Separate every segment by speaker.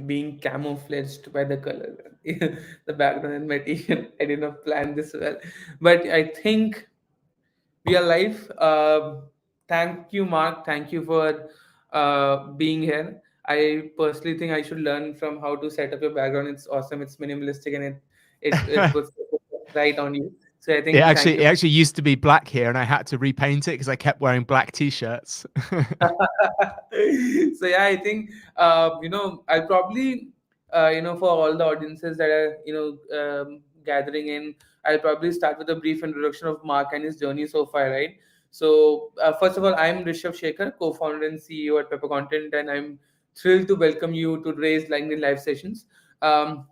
Speaker 1: being camouflaged by the color, the background and material. I did not plan this well, but I think we are live. Thank you, Mark. Thank you for being here. I personally think I should learn from how to set up your background. It's awesome. It's minimalistic and it puts right on you. So I
Speaker 2: It
Speaker 1: think thank
Speaker 2: actually
Speaker 1: you.
Speaker 2: it actually used to be black here, and I had to repaint it because I kept wearing black t-shirts.
Speaker 1: So yeah, I think I'll probably for all the audiences that are gathering in, I'll probably start with a brief introduction of Mark and his journey so far, right? So first of all, I'm Rishabh Shekhar, co-founder and CEO at Pepper Content, and I'm thrilled to welcome you to today's LinkedIn live sessions.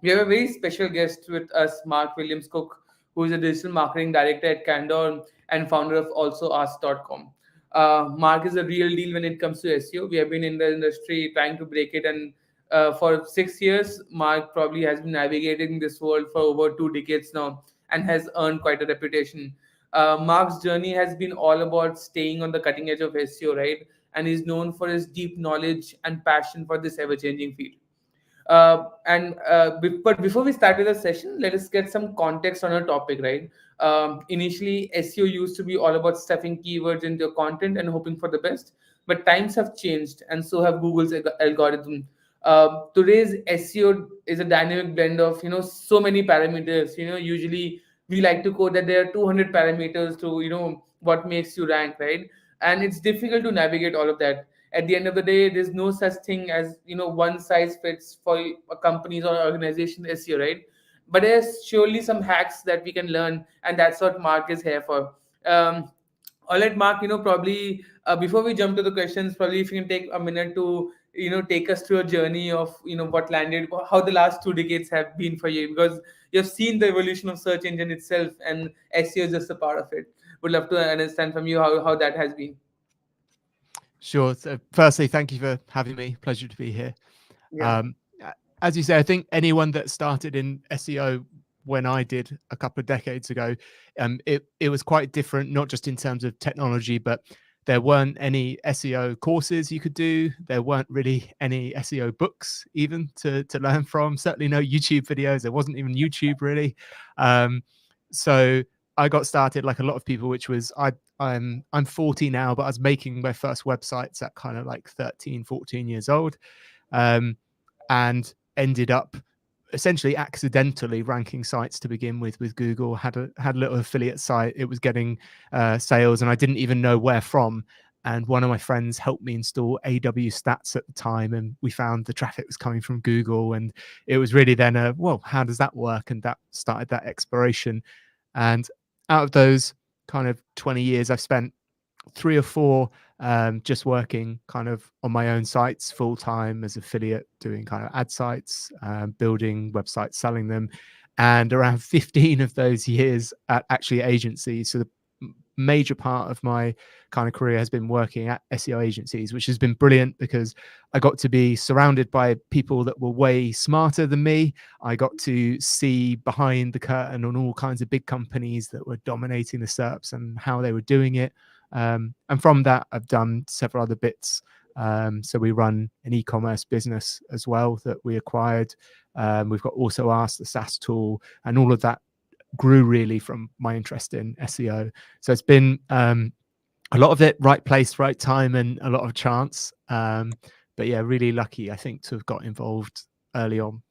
Speaker 1: We have a very special guest with us, Mark Williams Cook, who is a digital marketing director at Candor and founder of AlsoAsk.com. Mark is a real deal when it comes to SEO. We have been in the industry trying to break it, and for 6 years, Mark probably has been navigating this world for over 2 decades now and has earned quite a reputation. Mark's journey has been all about staying on the cutting edge of SEO, right? And he's known for his deep knowledge and passion for this ever changing field. But before we start with the session, let us get some context on our topic, right? Initially, SEO used to be all about stuffing keywords into your content and hoping for the best, but times have changed, and so have Google's algorithm. Today's SEO is a dynamic blend of so many parameters. Usually we like to quote that there are 200 parameters to what makes you rank, right? And it's difficult to navigate all of that. At the end of the day, there's no such thing as one size fits for a companies or organization SEO, right? But there's surely some hacks that we can learn, and that's what Mark is here for. um, all right, Mark, probably before we jump to the questions, probably if you can take a minute to take us through a journey of what landed, how the last 2 decades have been for you, because you've seen the evolution of search engine itself, and SEO is just a part of it. Would love to understand from you how that has been.
Speaker 2: Sure. So firstly, thank you for having me. Pleasure to be here.
Speaker 1: Yeah.
Speaker 2: Um, as you say, I think anyone that started in SEO when I did a couple of decades ago, it was quite different, not just in terms of technology, but there weren't any SEO courses you could do. There weren't really any SEO books even to learn from. Certainly no YouTube videos. There wasn't even YouTube really. Um, so I got started like a lot of people, which was I'm 40 now, but I was making my first websites at kind of like 13, 14 years old. And ended up essentially accidentally ranking sites to begin with Google. Had a little affiliate site. It was getting sales, and I didn't even know where from. And one of my friends helped me install AW Stats at the time, and we found the traffic was coming from Google. And it was really then well, how does that work? And that started that exploration. And out of those kind of 20 years, I've spent 3 or 4 just working kind of on my own sites full time as affiliate, doing kind of ad sites, building websites, selling them, and around 15 of those years at actually agencies. So the major part of my kind of career has been working at SEO agencies, which has been brilliant because I got to be surrounded by people that were way smarter than me. I got to see behind the curtain on all kinds of big companies that were dominating the SERPs and how they were doing it. And from that, I've done several other bits. So we run an e-commerce business as well that we acquired. We've got Also Ask, the SaaS tool, and all of that grew really from my interest in SEO. So it's been a lot of it right place, right time, and a lot of chance. But yeah, really lucky, I think, to have got involved early on.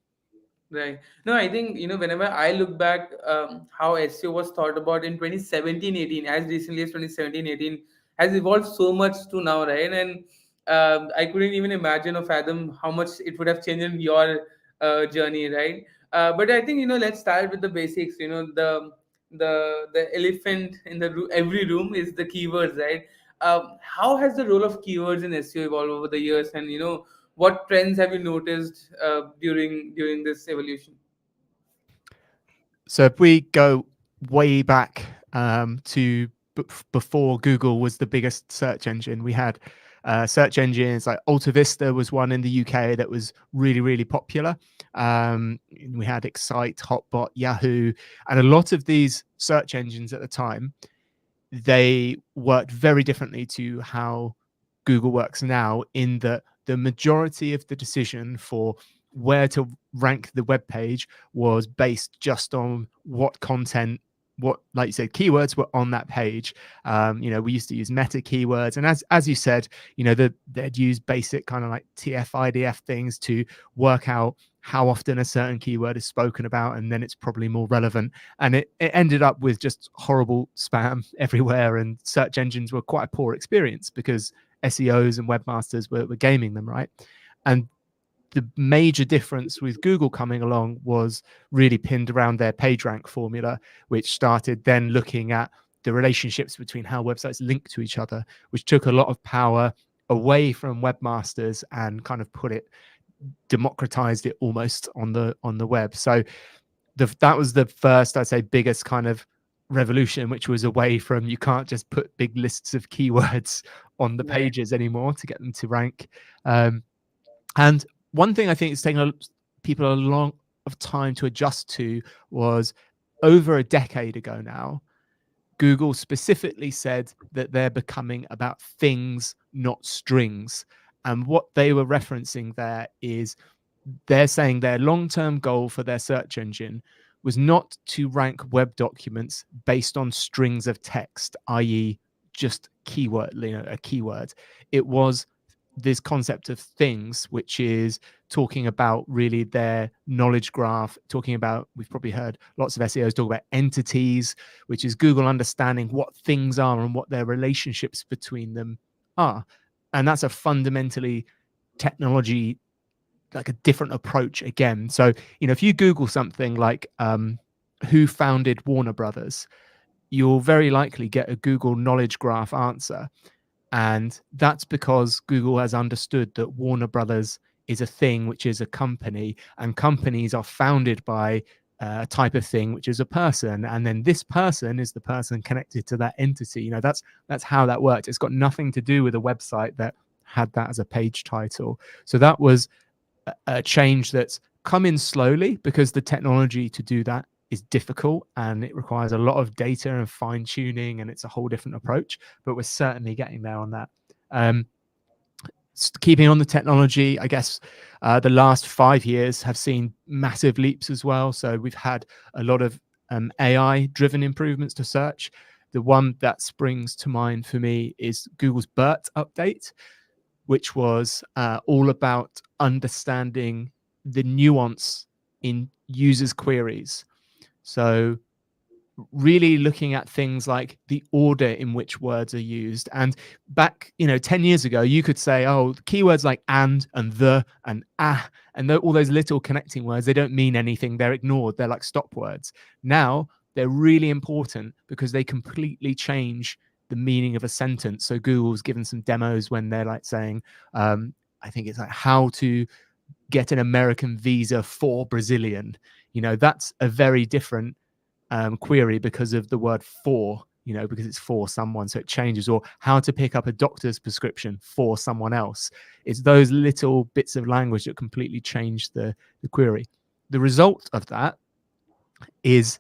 Speaker 1: Right. No, I think, whenever I look back, how SEO was thought about in 2017, 18, as recently as 2017, 18, has evolved so much to now, right? And I couldn't even imagine or fathom how much it would have changed in your journey, right? But I think, let's start with the basics. The elephant in the every room is the keywords, right? How has the role of keywords in SEO evolved over the years? And, what trends have you noticed during this evolution?
Speaker 2: So if we go way back to before Google was the biggest search engine, we had search engines like Alta Vista was one in the UK that was really, really popular. We had Excite, Hotbot, Yahoo, and a lot of these search engines at the time, they worked very differently to how Google works now, in that the majority of the decision for where to rank the web page was based just on what content, what, like you said, keywords were on that page. We used to use meta keywords, and as you said, they'd use basic kind of like TF-IDF things to work out how often a certain keyword is spoken about, and then it's probably more relevant. And it ended up with just horrible spam everywhere, and search engines were quite a poor experience because SEOs and webmasters were gaming them, right? And the major difference with Google coming along was really pinned around their PageRank formula, which started then looking at the relationships between how websites link to each other, which took a lot of power away from webmasters and kind of democratized it almost on the web. So that was the first, I'd say, biggest kind of revolution, which was away from, you can't just put big lists of keywords on the
Speaker 1: Right.
Speaker 2: pages anymore to get them to rank. And one thing I think it's taken people a long of time to adjust to was, over a decade ago now, Google specifically said that they're becoming about things, not strings. And what they were referencing there is, they're saying their long-term goal for their search engine was not to rank web documents based on strings of text, i.e., just a keyword. It was this concept of things, which is talking about really their knowledge graph, talking about, we've probably heard lots of SEOs talk about entities, which is Google understanding what things are and what their relationships between them are. And that's a fundamentally technology, like a different approach again. So, if you Google something like who founded Warner Brothers, you'll very likely get a Google knowledge graph answer. And that's because Google has understood that Warner Brothers is a thing, which is a company, and companies are founded by a type of thing, which is a person. And then this person is the person connected to that entity. That's how that worked. It's got nothing to do with a website that had that as a page title. So that was a change that's come in slowly, because the technology to do that is difficult and it requires a lot of data and fine tuning, and it's a whole different approach, but we're certainly getting there on that. Keeping on the technology, I guess the last 5 years have seen massive leaps as well. So we've had a lot of AI driven improvements to search. The one that springs to mind for me is Google's BERT update, which was all about understanding the nuance in users' queries. So really looking at things like the order in which words are used. And back, 10 years ago, you could say, oh, keywords like and the and and all those little connecting words, they don't mean anything. They're ignored. They're like stop words. Now they're really important because they completely change the meaning of a sentence. So Google's given some demos when they're like saying, I think it's like how to get an American visa for Brazilian. That's a very different query because of the word for, because it's for someone, so it changes. Or how to pick up a doctor's prescription for someone else. It's those little bits of language that completely change the query. The result of that is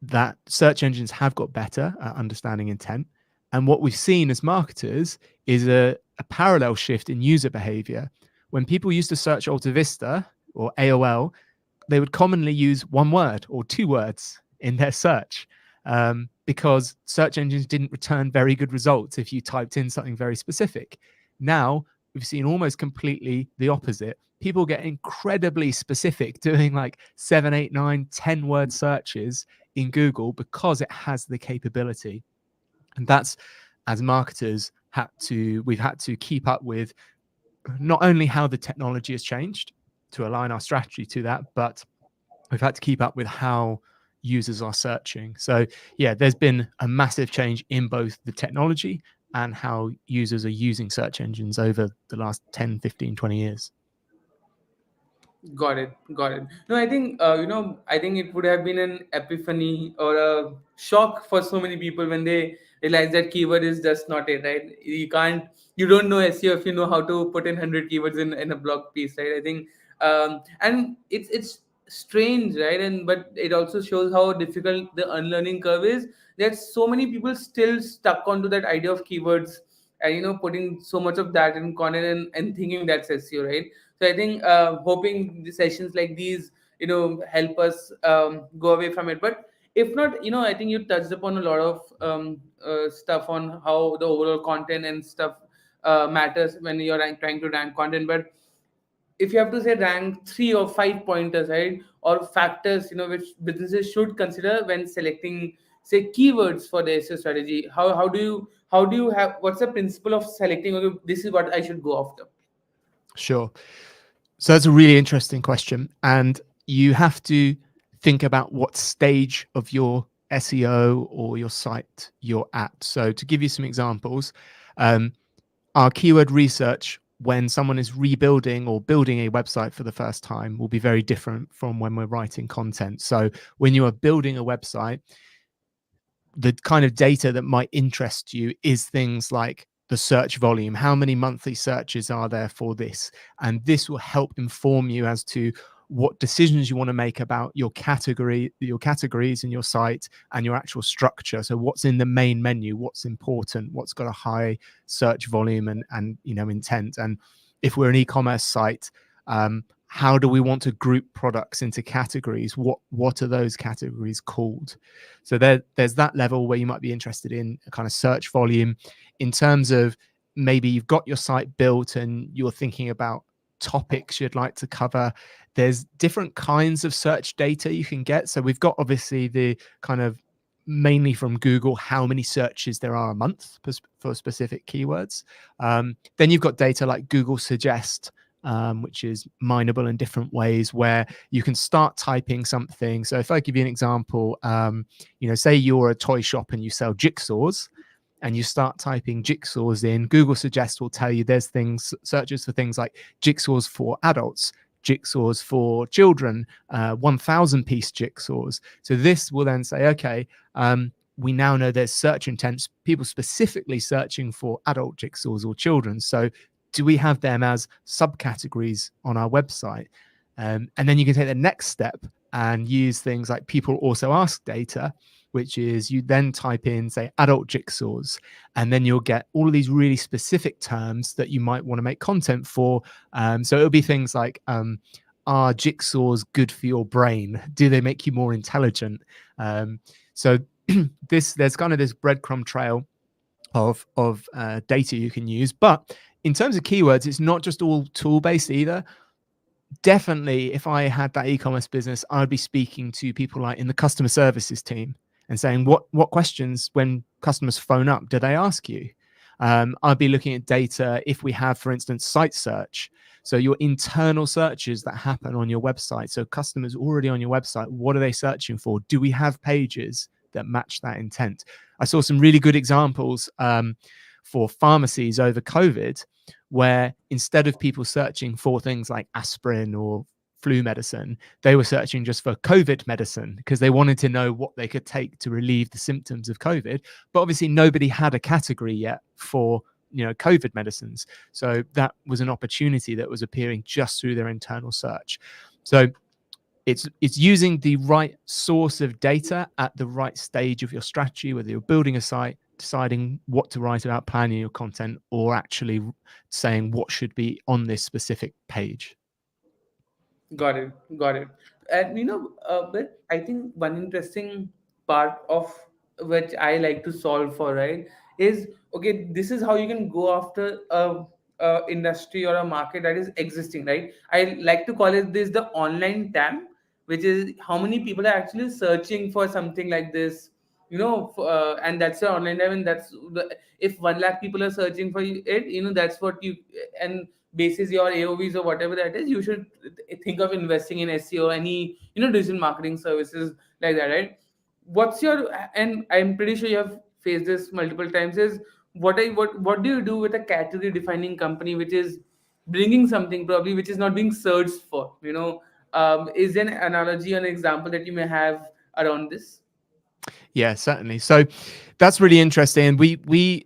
Speaker 2: that search engines have got better at understanding intent. And what we've seen as marketers is a parallel shift in user behavior. When people used to search Alta Vista or AOL, they would commonly use one word or two words in their search, because search engines didn't return very good results if you typed in something very specific. Now we've seen almost completely the opposite. People get incredibly specific, doing like 7, 8, 9, 10 word searches in Google because it has the capability. And that's, as marketers, we've had to keep up with not only how the technology has changed to align our strategy to that, but we've had to keep up with how users are searching. So yeah, there's been a massive change in both the technology and how users are using search engines over the last 10, 15, 20 years.
Speaker 1: Got it. Got it. No, I think I think it would have been an epiphany or a shock for so many people when they realize that keyword is just not it, right? You don't know SEO if you know how to put in 100 keywords in a blog piece, right? I think, and it's strange, right? And but it also shows how difficult the unlearning curve is. There's so many people still stuck onto that idea of keywords and putting so much of that in content and thinking that's SEO, right? So I think hoping the sessions like these, help us go away from it. But if not, I think you touched upon a lot of stuff on how the overall content and stuff matters when you're trying to rank content. But if you have to say rank 3 or 5 pointers, right, or factors, which businesses should consider when selecting, say, keywords for their SEO strategy, how do you have, what's the principle of selecting, okay, this is what I should go after?
Speaker 2: Sure. So that's a really interesting question. And you have to think about what stage of your SEO or your site you're at. So to give you some examples, um, our keyword research when someone is rebuilding or building a website for the first time will be very different from when we're writing content. So when you are building a website, the kind of data that might interest you is things like the search volume. How many monthly searches are there for this? And this will help inform you as to what decisions you want to make about your categories in your site and your actual structure. So what's in the main menu, what's important, what's got a high search volume and intent. And if we're an e-commerce site, how do we want to group products into categories? What are those categories called? So there's that level where you might be interested in a kind of search volume. In terms of maybe you've got your site built and you're thinking about topics you'd like to cover, there's different kinds of search data you can get. So we've got obviously the kind of mainly from Google, how many searches there are a month for specific keywords. Then you've got data like Google Suggest, which is mineable in different ways, where you can start typing something. So if I give you an example, say you're a toy shop and you sell jigsaws, and you start typing jigsaws in, Google Suggest will tell you there's searches for things like jigsaws for adults, jigsaws for children, 1,000-piece jigsaws. So this will then say, okay, we now know there's search intents, people specifically searching for adult jigsaws or children. So do we have them as subcategories on our website? And then you can take the next step and use things like people also ask data, which is you then type in, say, adult jigsaws, and then you'll get all of these really specific terms that you might want to make content for. So it'll be things like, are jigsaws good for your brain? Do they make you more intelligent? So there's kind of this breadcrumb trail of data you can use. But in terms of keywords, it's not just all tool based either. Definitely, if I had that e-commerce business, I'd be speaking to people like in the customer services team and saying, what questions when customers phone up do they ask you? I'd be looking at data if we have, for instance, site search. So your internal searches that happen on your website. So customers already on your website, what are they searching for? Do we have pages that match that intent? I saw some really good examples for pharmacies over COVID, where instead of people searching for things like aspirin or flu medicine, they were searching just for COVID medicine because they wanted to know what they could take to relieve the symptoms of COVID. But obviously nobody had a category yet for COVID medicines. So that was an opportunity that was appearing just through their internal search. So it's using the right source of data at the right stage of your strategy, whether you're building a site, deciding what to write about, planning your content, or actually saying what should be on this specific page.
Speaker 1: Got it. Got it. And but I think one interesting part of which I like to solve for, right, is, okay, this is how you can go after a industry or a market that is existing, right? I like to call it this the online TAM, which is how many people are actually searching for something like this, and that's your online TAM, and that's if 1 lakh people are searching for it, that's what you, and basis your AOVs or whatever that is, you should think of investing in SEO, any digital marketing services like that, right? What's your, and I'm pretty sure you have faced this multiple times, is what do you do with a category defining company which is bringing something probably which is not being searched for? Is there an analogy, an example that you may have around this?
Speaker 2: Yeah, certainly. So that's really interesting. We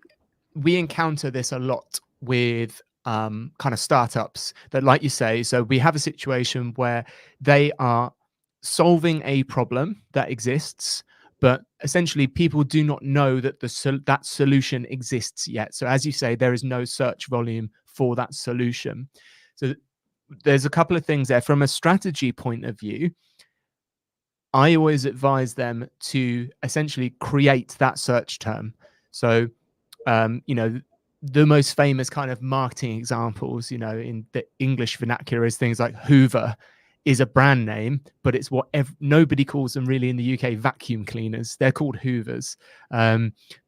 Speaker 2: encounter this a lot with kind of startups that, like you say, so we have a situation where they are solving a problem that exists, but essentially people do not know that that solution exists yet. So as you say, there is no search volume for that solution. So there's a couple of things there. From a strategy point of view, I always advise them to essentially create that search term. So, the most famous kind of marketing examples, in the English vernacular, is things like Hoover is a brand name, but it's what nobody calls them really in the UK vacuum cleaners. They're called Hoovers,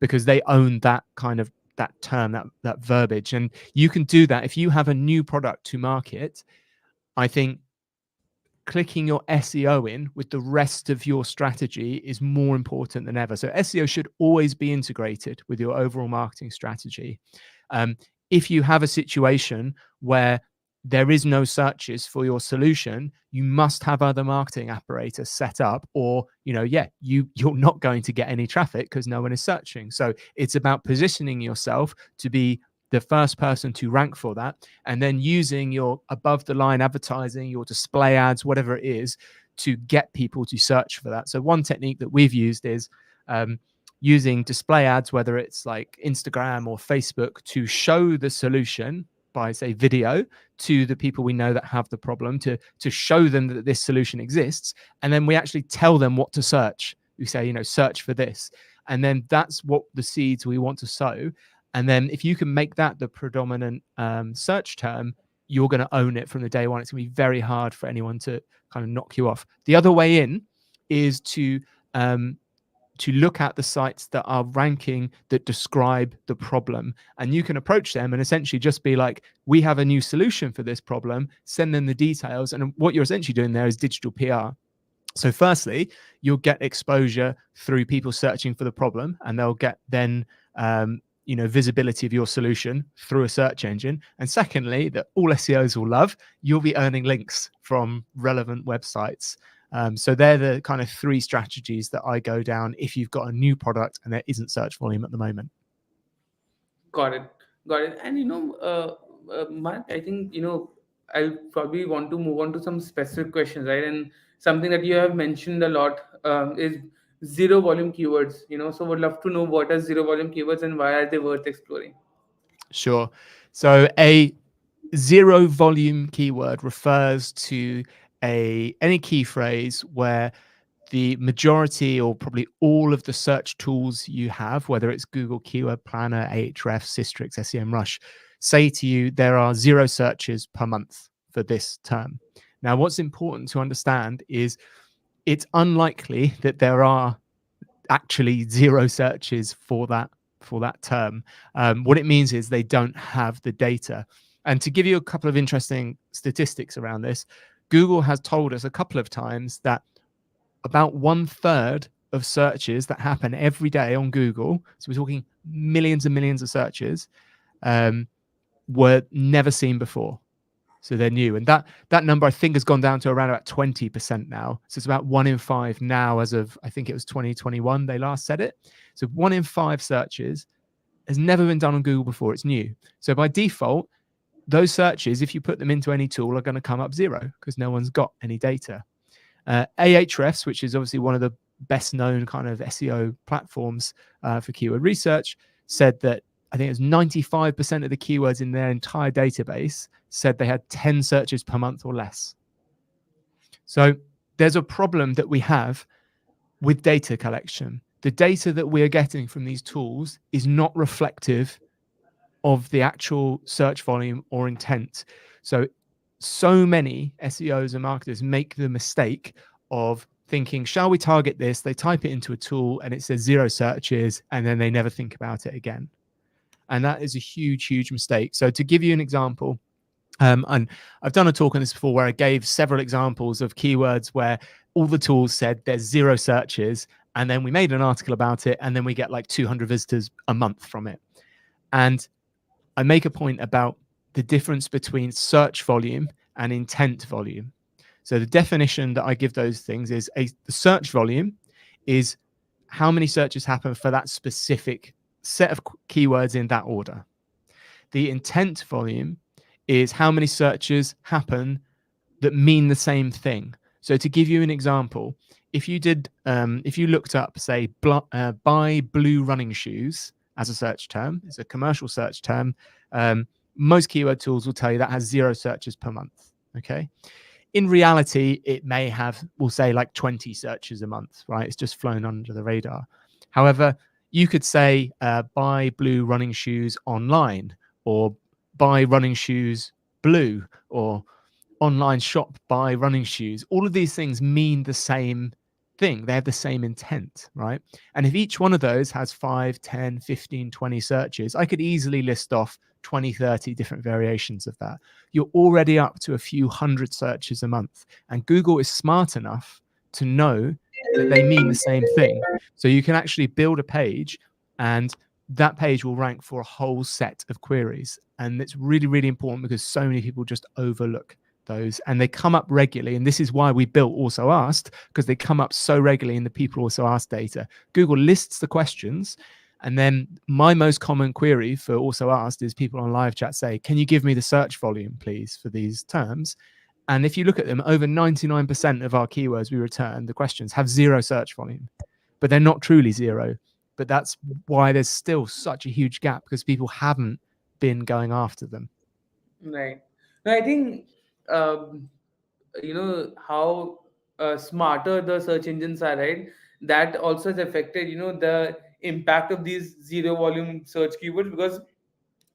Speaker 2: because they own that kind of that term, that verbiage. And you can do that if you have a new product to market. I think clicking your SEO in with the rest of your strategy is more important than ever. So SEO should always be integrated with your overall marketing strategy. If you have a situation where there is no searches for your solution, you must have other marketing apparatus set up, or you're not going to get any traffic because no one is searching. So it's about positioning yourself to be the first person to rank for that, and then using your above the line advertising, your display ads, whatever it is, to get people to search for that. So one technique that we've used is using display ads, whether it's like Instagram or Facebook, to show the solution by, say, video to the people we know that have the problem, to show them that this solution exists. And then we actually tell them what to search. We say, search for this. And then that's what the seeds we want to sow. And then if you can make that the predominant search term, you're going to own it from the day one. It's going to be very hard for anyone to kind of knock you off. The other way in is to look at the sites that are ranking, that describe the problem. And you can approach them and essentially just be like, we have a new solution for this problem, send them the details. And what you're essentially doing there is digital PR. So firstly, you'll get exposure through people searching for the problem, and they'll get then visibility of your solution through a search engine. And secondly, that all SEOs will love, you'll be earning links from relevant websites. So they're the kind of three strategies that I go down if you've got a new product and there isn't search volume at the moment.
Speaker 1: Got it. Got it. And Mark, I think I'll probably want to move on to some specific questions, right? And something that you have mentioned a lot is zero volume keywords. So would love to know what are zero volume keywords and why are they worth exploring.
Speaker 2: Sure. So a zero volume keyword refers to any key phrase where the majority or probably all of the search tools you have, whether it's Google Keyword Planner, Ahrefs, Systrix, SEMrush, say to you there are 0 searches per month for this term. Now, what's important to understand is it's unlikely that there are actually 0 searches for that term. What it means is they don't have the data. And to give you a couple of interesting statistics around this, Google has told us a couple of times that about 1/3 of searches that happen every day on Google, so we're talking millions and millions of searches, were never seen before. So they're new. And that number, I think, has gone down to around about 20% now. So it's about 1 in 5 now, as of, I think it was 2021, they last said it. So 1 in 5 searches has never been done on Google before. It's new. So by default, those searches, if you put them into any tool, are going to come up 0 because no one's got any data. Ahrefs, which is obviously one of the best known kind of SEO platforms for keyword research, said that I think it was 95% of the keywords in their entire database said they had 10 searches per month or less. So there's a problem that we have with data collection. The data that we are getting from these tools is not reflective of the actual search volume or intent. So many SEOs and marketers make the mistake of thinking, shall we target this? They type it into a tool and it says 0 searches, and then they never think about it again. And that is a huge, huge mistake. So to give you an example, and I've done a talk on this before where I gave several examples of keywords where all the tools said there's 0 searches, and then we made an article about it, and then we get like 200 visitors a month from it. And I make a point about the difference between search volume and intent volume. So the definition that I give those things is the search volume is how many searches happen for that specific set of keywords in that order. The intent volume is how many searches happen that mean the same thing. So to give you an example, if you looked up, say, buy blue running shoes as a search term, it's a commercial search term, most keyword tools will tell you that has 0 searches per month. Okay. In reality, it may have, we'll say, like 20 searches a month, right? It's just flown under the radar. However, you could say buy blue running shoes online, or buy running shoes blue, or online shop buy running shoes. All of these things mean the same thing. They have the same intent, right? And if each one of those has 5, 10, 15, 20 searches, I could easily list off 20, 30 different variations of that. You're already up to a few hundred searches a month. And Google is smart enough to know that they mean the same thing. So you can actually build a page, and that page will rank for a whole set of queries. And it's really, really important because so many people just overlook those, and they come up regularly. And this is why we built Also Asked, because they come up so regularly in the people also asked data. Google lists the questions, and then my most common query for Also Asked is people on live chat say, can you give me the search volume, please, for these terms? And if you look at them, over 99% of our keywords we return, the questions, have zero search volume, but they're not truly zero. But that's why there's still such a huge gap, because people haven't been going after them.
Speaker 1: Right. No, I think how smarter the search engines are, right? That also has affected the impact of these zero volume search keywords, because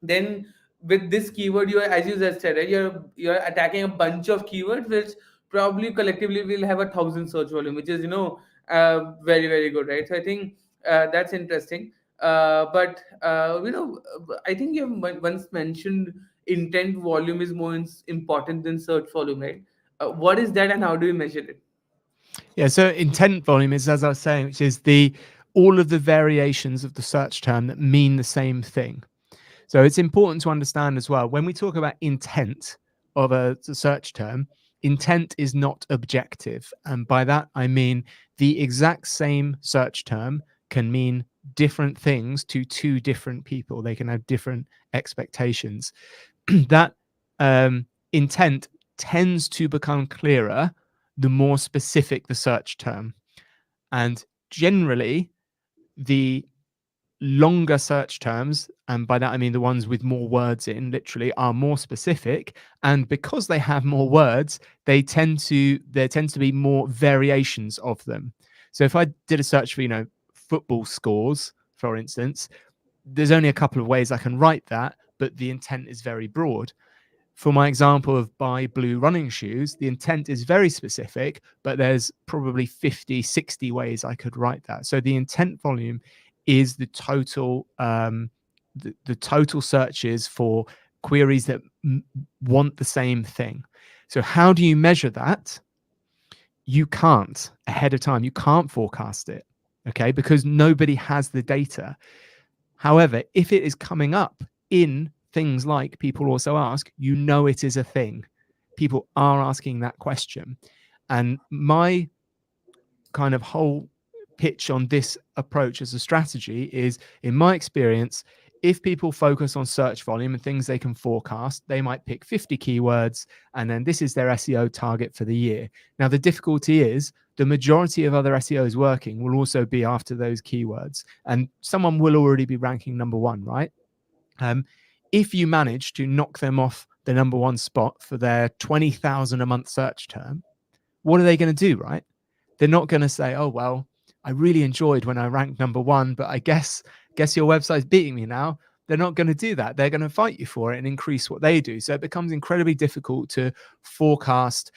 Speaker 1: then with this keyword, you are, as you just said, right, you're attacking a bunch of keywords which probably collectively will have 1,000 search volume, which is very, very good, right? So I think that's interesting. But I think you have once mentioned intent volume is more important than search volume, right? What is that, and how do you measure it?
Speaker 2: Yeah, so intent volume is, as I was saying, which is the all of the variations of the search term that mean the same thing. So it's important to understand as well, when we talk about intent of a search term, intent is not objective. And by that, I mean the exact same search term can mean different things to two different people. They can have different expectations. That intent tends to become clearer the more specific the search term. And generally, the longer search terms, and by that I mean the ones with more words in, literally, are more specific. And because they have more words, there tends to be more variations of them. So if I did a search for, football scores, for instance, there's only a couple of ways I can write that, but the intent is very broad. For my example of buy blue running shoes, the intent is very specific, but there's probably 50, 60 ways I could write that. So the intent volume is the total the total searches for queries that want the same thing. So how do you measure that? You can't ahead of time. You can't forecast it, okay? Because nobody has the data. However, if it is coming up in things like people also ask, it is a thing. People are asking that question. And my kind of whole pitch on this approach as a strategy is, in my experience, if people focus on search volume and things they can forecast, they might pick 50 keywords, and then this is their SEO target for the year. Now, the difficulty is the majority of other SEOs working will also be after those keywords, and someone will already be ranking number one, right? If you manage to knock them off the number one spot for their 20,000 a month search term, what are they going to do, right? They're not going to say, oh, well, I really enjoyed when I ranked number one, but I guess your website's beating me now. They're not going to do that. They're going to fight you for it and increase what they do. So it becomes incredibly difficult to forecast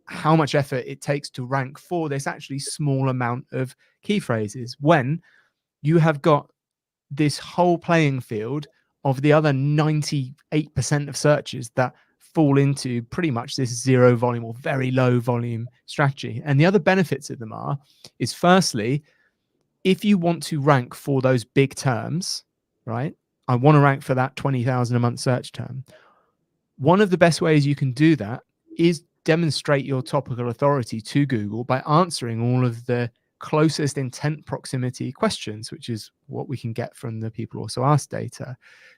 Speaker 2: how much effort it takes to rank for this actually small amount of key phrases, when you have got this whole playing field of the other 98% of searches that fall into pretty much this zero volume or very low volume strategy. And the other benefits of them is, firstly, if you want to rank for those big terms, right? I want to rank for that 20,000 a month search term. One of the best ways you can do that is demonstrate your topical authority to Google by answering all of the closest intent proximity questions, which is what we can get from the people also asked data.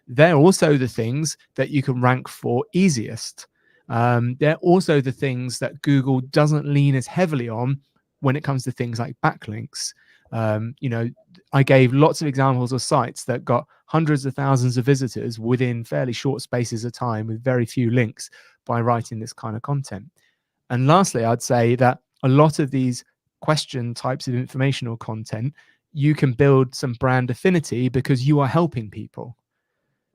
Speaker 2: They're also the things that you can rank for easiest. They're also the things that Google doesn't lean as heavily on when it comes to things like backlinks. I gave lots of examples of sites that got hundreds of thousands of visitors within fairly short spaces of time with very few links by writing this kind of content. And lastly, I'd say that a lot of these question types of informational content, you can build some brand affinity because you are helping people.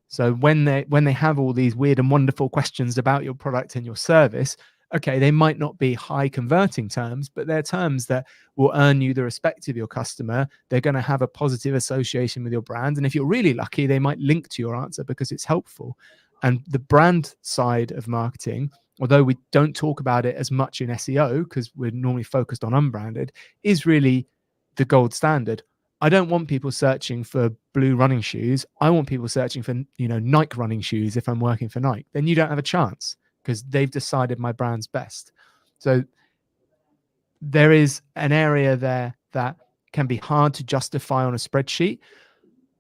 Speaker 2: So when they have all these weird and wonderful questions about your product and your service, okay, they might not be high converting terms, but they're terms that will earn you the respect of your customer. They're going to have a positive association with your brand. And if you're really lucky, they might link to your answer because it's helpful. And the brand side of marketing, although we don't talk about it as much in SEO because we're normally focused on unbranded, is really the gold standard. I don't want people searching for blue running shoes. I want people searching for, Nike running shoes if I'm working for Nike. Then you don't have a chance because they've decided my brand's best. So there is an area there that can be hard to justify on a spreadsheet.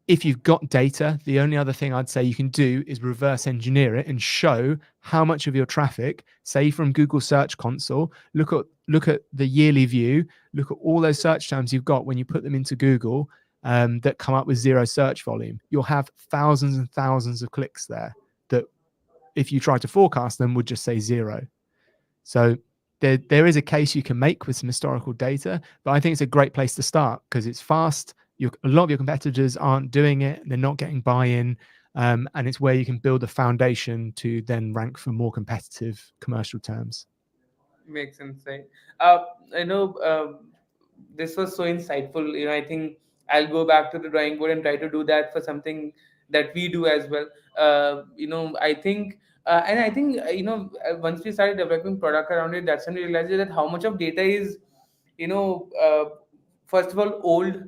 Speaker 2: If you've got data, the only other thing I'd say you can do is reverse engineer it and show how much of your traffic, say from Google Search Console, look at the yearly view, look at all those search terms you've got when you put them into Google that come up with zero search volume. You'll have thousands and thousands of clicks there that if you try to forecast them would just say zero. So there is a case you can make with some historical data, but I think it's a great place to start because it's fast. A lot of your competitors aren't doing it. They're not getting buy-in. And it's where you can build a foundation to then rank for more competitive commercial terms.
Speaker 1: Makes sense, right? Uh, I know this was so insightful. I think I'll go back to the drawing board and try to do that for something that we do as well. I think, and I think once we started developing product around it, that's when we realized that how much of data is, you know, uh, first of all, old,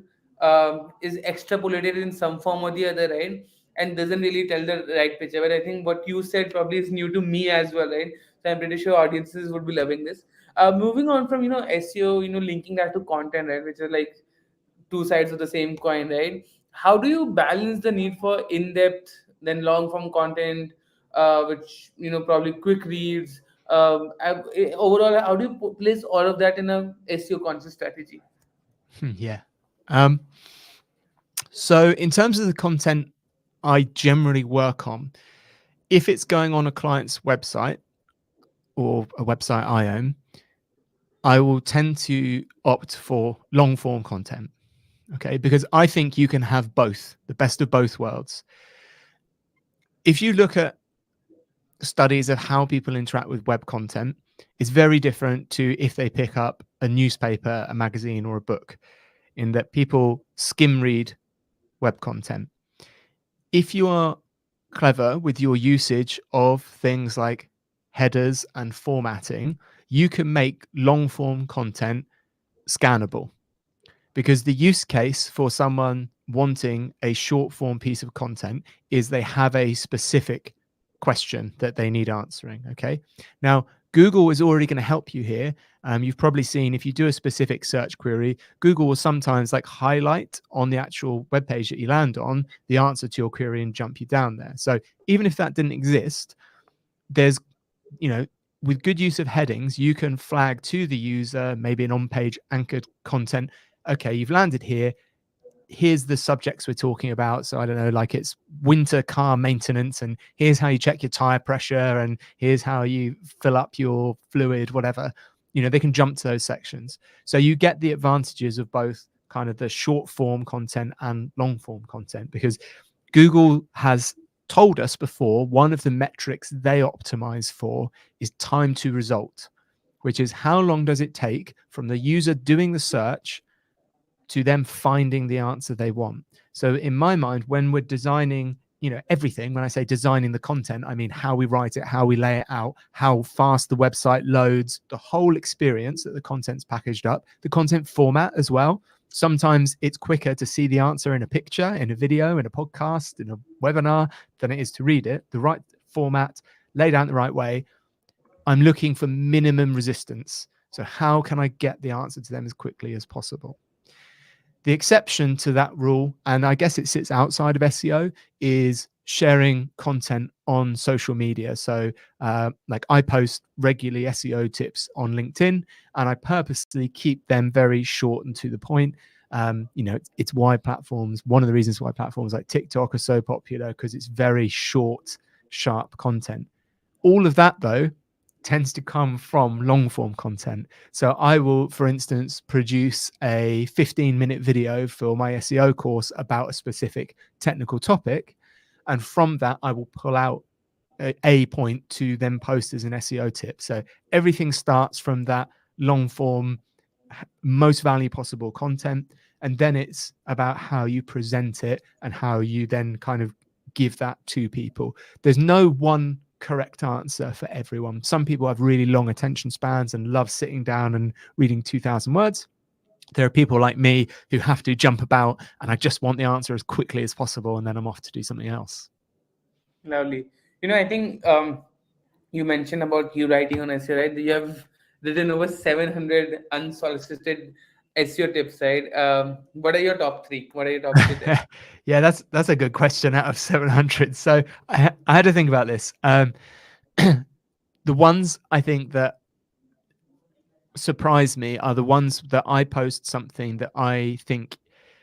Speaker 1: is extrapolated in some form or the other, right? And doesn't really tell the right picture. But I think what you said probably is new to me as well, right? So I'm pretty sure audiences would be loving this. Moving on from SEO, linking that to content, right, which are like two sides of the same coin, right? How do you balance the need for in-depth then long-form content, which probably quick reads? Overall, how do you place all of that in a SEO conscious strategy?
Speaker 2: Yeah. So in terms of the content I generally work on, if it's going on a client's website or a website I own, I will tend to opt for long form content. Okay. Because I think you can have both, the best of both worlds. If you look at studies of how people interact with web content, it's very different to if they pick up a newspaper, a magazine, or a book, in that people skim read web content. If you are clever with your usage of things like headers and formatting, you can make long form content scannable, because the use case for someone wanting a short form piece of content is they have a specific question that they need answering. Okay. Now, Google is already going to help you here. You've probably seen if you do a specific search query, Google will sometimes like highlight on the actual web page that you land on the answer to your query and jump you down there. So even if that didn't exist, there's, with good use of headings, you can flag to the user, maybe an on-page anchored content. Okay, you've landed here. Here's the subjects we're talking about. So I don't know, like it's winter car maintenance, and here's how you check your tire pressure, and here's how you fill up your fluid, whatever. They can jump to those sections. So you get the advantages of both kind of the short form content and long form content, because Google has told us before one of the metrics they optimize for is time to result, which is how long does it take from the user doing the search to them finding the answer they want. So in my mind, when we're designing, everything, when I say designing the content, I mean how we write it, how we lay it out, how fast the website loads, the whole experience that the content's packaged up, the content format as well. Sometimes it's quicker to see the answer in a picture, in a video, in a podcast, in a webinar than it is to read it. The right format, laid out the right way. I'm looking for minimum resistance. So how can I get the answer to them as quickly as possible? The exception to that rule, and I guess it sits outside of SEO, is sharing content on social media. So like I post regularly SEO tips on LinkedIn, and I purposely keep them very short and to the point. It's why platforms, one of the reasons why platforms like TikTok are so popular, because it's very short, sharp content. All of that, though, tends to come from long form content. So I will, for instance, produce a 15-minute video for my SEO course about a specific technical topic. And from that, I will pull out a point to then post as an SEO tip. So everything starts from that long form, most value possible content. And then it's about how you present it and how you then kind of give that to people. There's no one correct answer for everyone. Some people have really long attention spans and love sitting down and reading 2,000 words. There are people like me who have to jump about, and I just want the answer as quickly as possible, and then I'm off to do something else.
Speaker 1: Lovely. I think you mentioned about you writing on SEO, right? You have written over 700 unsolicited SEO tips, right? What are your top three? What are your top three there?
Speaker 2: Yeah, that's a good question out of 700. So I had to think about this. The ones I think that surprise me are the ones that I post something that I think,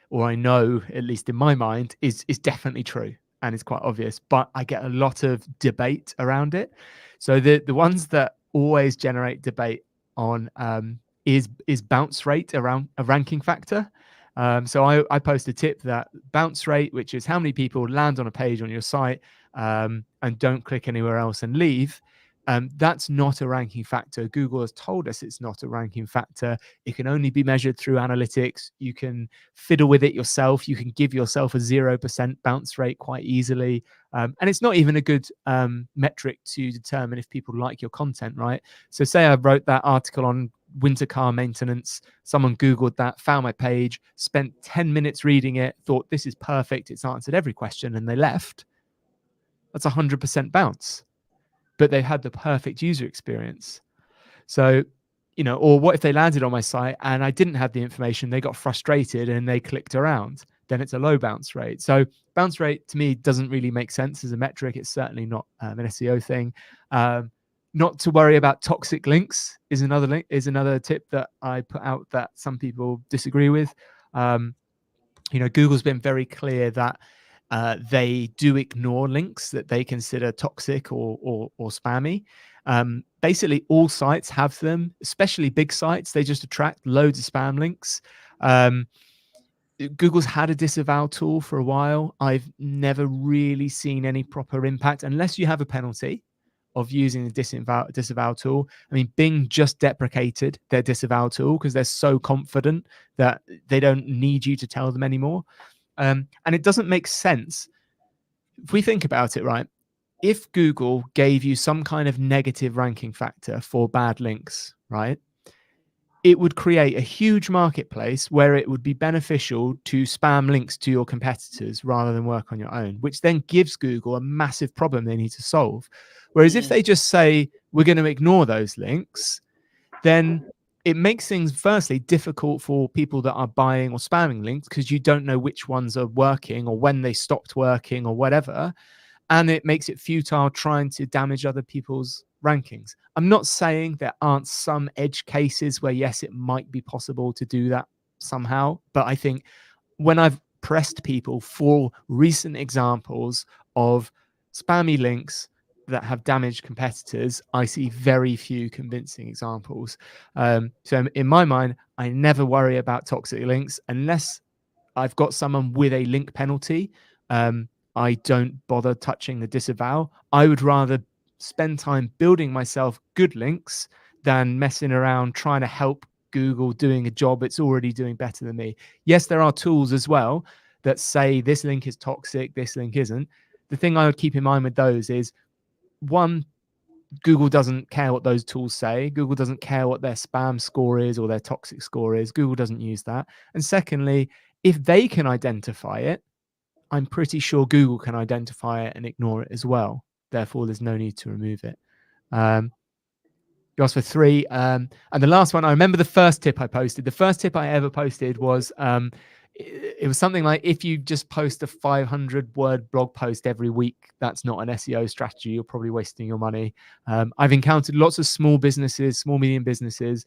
Speaker 2: or I know, at least in my mind, is definitely true and it's quite obvious, but I get a lot of debate around it. So the ones that always generate debate on is bounce rate around a ranking factor. So I post a tip that bounce rate, which is how many people land on a page on your site and don't click anywhere else and leave. That's not a ranking factor. Google has told us it's not a ranking factor. It can only be measured through analytics. You can fiddle with it yourself. You can give yourself a 0% bounce rate quite easily. And it's not even a good metric to determine if people like your content, right? So say I wrote that article on winter car maintenance. Someone Googled that, found my page, spent 10 minutes reading it, thought this is perfect. It's answered every question, and they left. That's 100% bounce. But they had the perfect user experience. So, or what if they landed on my site and I didn't have the information, they got frustrated and they clicked around, then it's a low bounce rate. So bounce rate to me doesn't really make sense as a metric. It's certainly not an SEO thing. Not to worry about toxic links is another tip that I put out that some people disagree with. Google's been very clear that they do ignore links that they consider toxic or spammy. Basically, all sites have them, especially big sites. They just attract loads of spam links. Google's had a disavow tool for a while. I've never really seen any proper impact unless you have a penalty of using the disavow tool. I mean, Bing just deprecated their disavow tool because they're so confident that they don't need you to tell them anymore. And it doesn't make sense. If we think about it, right? If Google gave you some kind of negative ranking factor for bad links, right? It would create a huge marketplace where it would be beneficial to spam links to your competitors rather than work on your own, which then gives Google a massive problem they need to solve. Whereas if they just say, we're going to ignore those links, then it makes things firstly difficult for people that are buying or spamming links because you don't know which ones are working or when they stopped working or whatever. And it makes it futile trying to damage other people's rankings. I'm not saying there aren't some edge cases where, yes, it might be possible to do that somehow. But I think when I've pressed people for recent examples of spammy links that have damaged competitors, I see very few convincing examples. So in my mind, I never worry about toxic links unless I've got someone with a link penalty. I don't bother touching the disavow. I would rather spend time building myself good links than messing around trying to help Google doing a job it's already doing better than me. Yes, there are tools as well that say this link is toxic, this link isn't. The thing I would keep in mind with those is, one, Google doesn't care what those tools say. Google doesn't care what their spam score is or their toxic score is. Google doesn't use that. And secondly, if they can identify it, I'm pretty sure Google can identify it and ignore it as well. Therefore, there's no need to remove it. You asked for three. And the last one, I remember the first tip I posted. The first tip I ever posted was, it was something like, if you just post a 500-word blog post every week, that's not an SEO strategy. You're probably wasting your money. I've encountered lots of small businesses, small, medium businesses,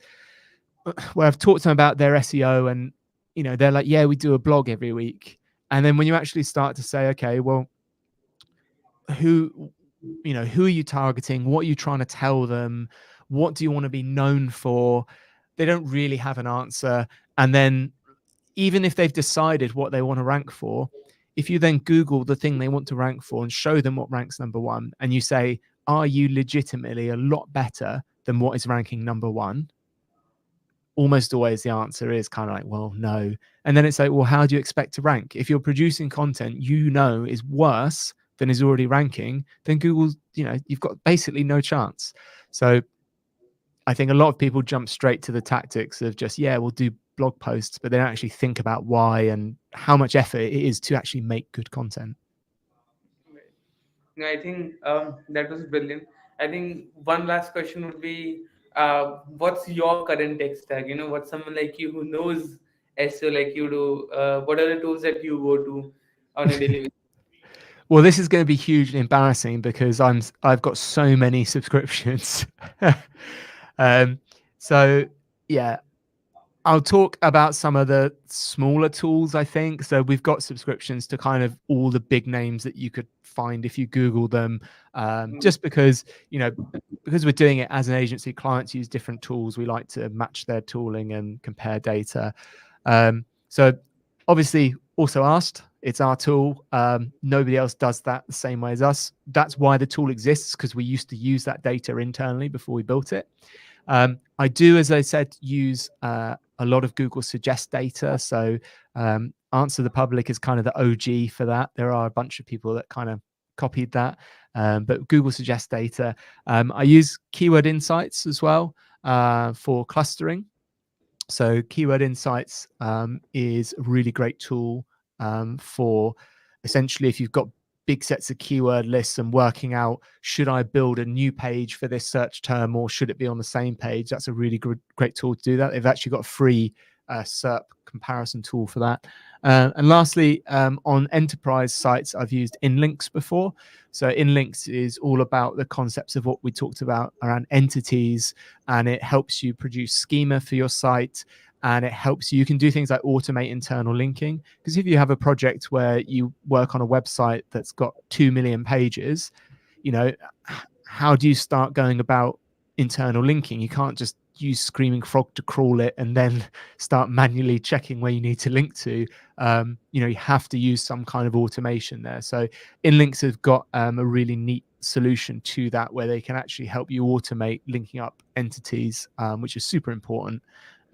Speaker 2: where I've talked to them about their SEO, and they're like, yeah, we do a blog every week. And then when you actually start to say, okay, well, who who are you targeting? What are you trying to tell them? What do you want to be known for? They don't really have an answer. And then even if they've decided what they want to rank for, if you then Google the thing they want to rank for and show them what ranks number one, and you say, are you legitimately a lot better than what is ranking number one? Almost always the answer is kind of like, well, no. And then it's like, well, how do you expect to rank? If you're producing content is worse than is already ranking, then Google's, you've got basically no chance. So I think a lot of people jump straight to the tactics of just, yeah, we'll do blog posts, but they don't actually think about why and how much effort it is to actually make good content.
Speaker 1: No, I think that was brilliant. I think one last question would be, what's your current tech stack? What's someone like you who knows SEO like you do? What are the tools that you go to on a daily basis?
Speaker 2: Well, this is going to be hugely embarrassing because I've got so many subscriptions. um, so yeah, I'll talk about some of the smaller tools, I think. So we've got subscriptions to kind of all the big names that you could find if you Google them, just because, because we're doing it as an agency, clients use different tools. We like to match their tooling and compare data. So obviously also asked, it's our tool. Nobody else does that the same way as us. That's why the tool exists, because we used to use that data internally before we built it. I do, as I said, use a lot of Google Suggest data. So Answer the Public is kind of the OG for that. There are a bunch of people that kind of copied that, but Google Suggest data. I use Keyword Insights as well for clustering. So Keyword Insights is a really great tool for essentially if you've got big sets of keyword lists and working out, should I build a new page for this search term or should it be on the same page? That's a really great tool to do that. They've actually got a free SERP comparison tool for that. And lastly, on enterprise sites, I've used Inlinks before. So Inlinks is all about the concepts of what we talked about around entities, and it helps you produce schema for your site, and it helps you can do things like automate internal linking. Because if you have a project where you work on a website that's got 2 million pages, how do you start going about internal linking? You can't just use Screaming Frog to crawl it and then start manually checking where you need to link to. You have to use some kind of automation there. So Inlinks have got a really neat solution to that, where they can actually help you automate linking up entities, which is super important.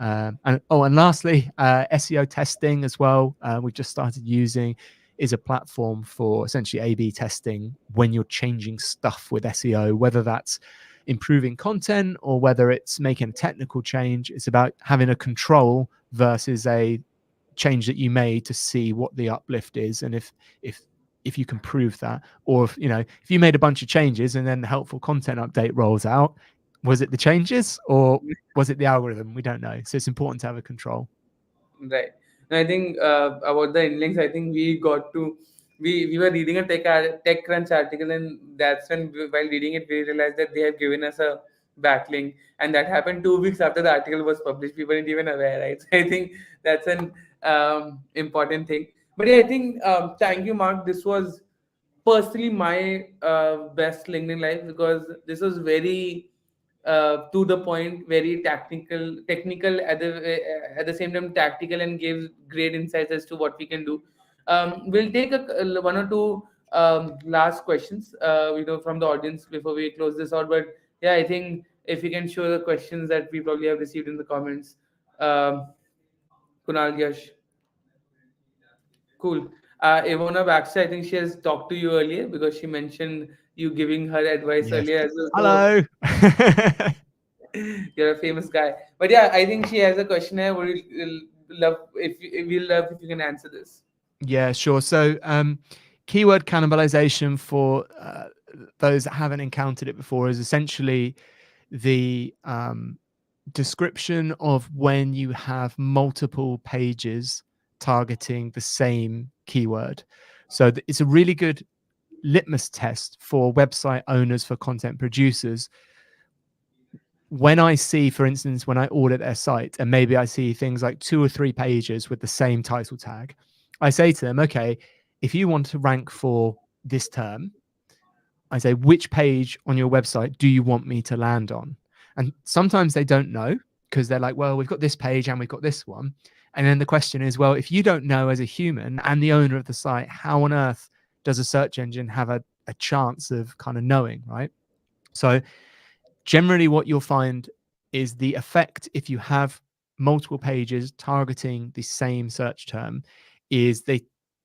Speaker 2: And lastly, SEO testing as well. We've just started using is a platform for essentially A/B testing when you're changing stuff with SEO, whether that's improving content or whether it's making a technical change. It's about having a control versus a change that you made to see what the uplift is, and if you can prove that, or if you made a bunch of changes and then the helpful content update rolls out, was it the changes or was it the algorithm? We don't know. So it's important to have a control.
Speaker 1: Right. And I think about the inlinks, I think we were reading a TechCrunch article, and that's when while reading it, we realized that they have given us a backlink, and that happened 2 weeks after the article was published. We weren't even aware, right? So I think that's an important thing. But yeah, I think thank you, Mark. This was personally my best LinkedIn life, because this was very to the point, very technical at the same time tactical, and gives great insights as to what we can do. We'll take one or two last questions, from the audience before we close this out. But yeah, I think if you can show the questions that we probably have received in the comments, um, Kunal, Yash. Cool. Ivona Baxter, I think she has talked to you earlier because she mentioned you giving her advice
Speaker 2: Yes.
Speaker 1: earlier as well. So
Speaker 2: Hello.
Speaker 1: you're a famous guy. But yeah, I think she has a questionnaire. We'll love if you can answer this.
Speaker 2: Yeah, sure. So keyword cannibalization, for those that haven't encountered it before, is essentially the description of when you have multiple pages targeting the same keyword. So it's a really good litmus test for website owners, for content producers. when I see, for instance, when I audit their site and maybe I see things like 2 or 3 pages with the same title tag, I say to them, okay, if you want to rank for this term, I say, which page on your website do you want me to land on? And sometimes they don't know because they're like, well, we've got this page and we've got this one. And then the question is, well, if you don't know as a human and the owner of the site, how on earth does a search engine have a chance of kind of knowing, right? So generally what you'll find is the effect if you have multiple pages targeting the same search term is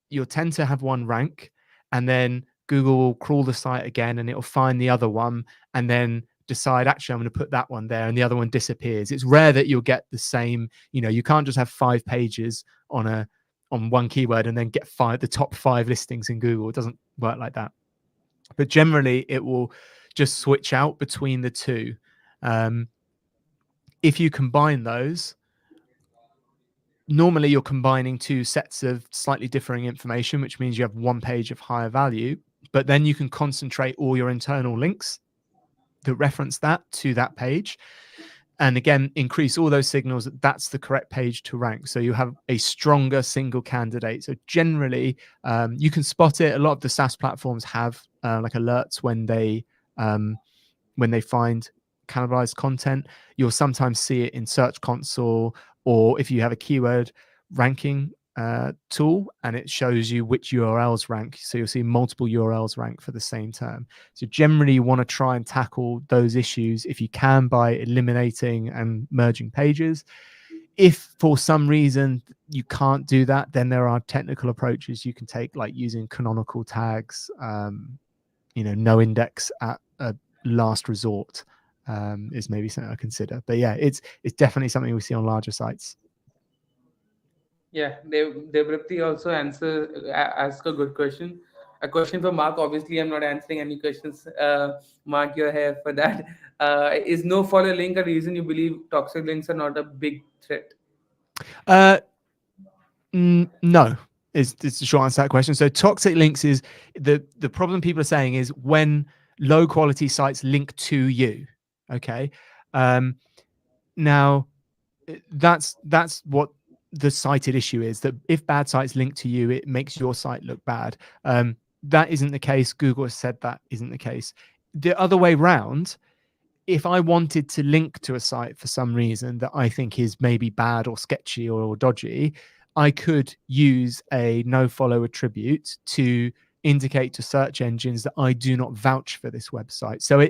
Speaker 2: you'll tend to have one rank, and then Google will crawl the site again and it'll find the other one and then decide, actually I'm going to put that one there, and the other one disappears. It's rare that you'll get the same, you can't just have 5 pages on one keyword and then get the top 5 listings in Google. It doesn't work like that. But generally it will just switch out between the two. Um, if you combine those, normally you're combining 2 sets of slightly differing information, which means you have one page of higher value, but then you can concentrate all your internal links that reference that to that page. And again, increase all those signals that that's the correct page to rank. So you have a stronger single candidate. So generally, you can spot it. A lot of the SaaS platforms have like alerts when they find cannibalized content. You'll sometimes see it in Search Console, or if you have a keyword ranking tool and it shows you which URLs rank. So you'll see multiple URLs rank for the same term. So generally you want to try and tackle those issues if you can by eliminating and merging pages. If for some reason you can't do that, then there are technical approaches you can take, like using canonical tags, no index at a last resort is maybe something I consider. But yeah, it's definitely something we see on larger sites.
Speaker 1: Yeah, Devrapti also ask a good question. A question for Mark. Obviously, I'm not answering any questions. Mark, you're here for that. Is no follow link a reason you believe toxic links are not a big threat?
Speaker 2: Uh, no, is the short answer to that question. So toxic links is the problem people are saying is when low quality sites link to you. Okay. Now that's what the cited issue is, that if bad sites link to you, it makes your site look bad. That isn't the case. Google has said that isn't the case. The other way round, if I wanted to link to a site for some reason that I think is maybe bad or sketchy or dodgy, I could use a no follow attribute to indicate to search engines that I do not vouch for this website. So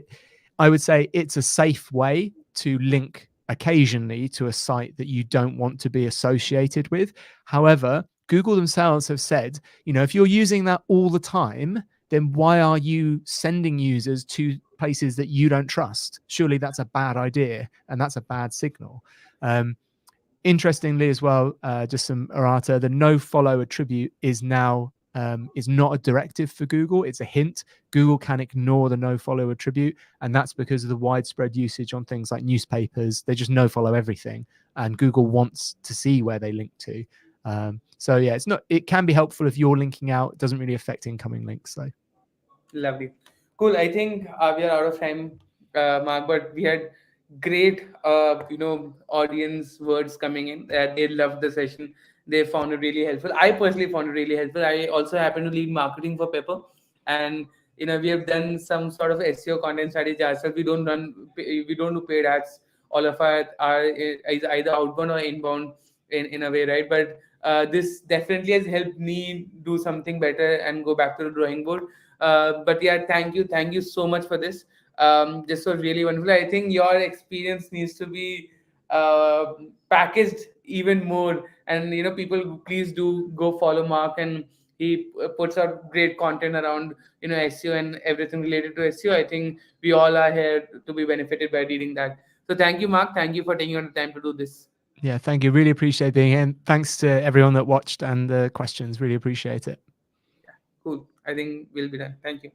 Speaker 2: I would say it's a safe way to link occasionally to a site that you don't want to be associated with. However, Google themselves have said, if you're using that all the time, then why are you sending users to places that you don't trust? Surely that's a bad idea, and that's a bad signal. Interestingly as well, just some errata, the no follow attribute is now is not a directive for Google. It's a hint. Google can ignore the no follow attribute, and that's because of the widespread usage on things like newspapers. They just no follow everything, and Google wants to see where they link to. So yeah, it can be helpful if you're linking out. It doesn't really affect incoming links though.
Speaker 1: Lovely. Cool. I think we are out of time, Mark, but we had great, audience words coming in. They loved the session. They found it really helpful. I personally found it really helpful. I also happen to lead marketing for Pepper, and we have done some sort of SEO content strategy ourselves. We don't do paid ads. All of our are is either outbound or inbound in a way, right? But this definitely has helped me do something better and go back to the drawing board. But yeah, thank you so much for this. This was really wonderful. I think your experience needs to be packaged even more, and people, please do go follow Mark, and he puts out great content around SEO and everything related to SEO. I think we all are here to be benefited by reading that. So thank you, Mark. Thank you for taking your time to do this.
Speaker 2: Yeah, thank you. Really appreciate being here. And thanks to everyone that watched and the questions. Really appreciate it.
Speaker 1: Cool. I think we'll be done. Thank you.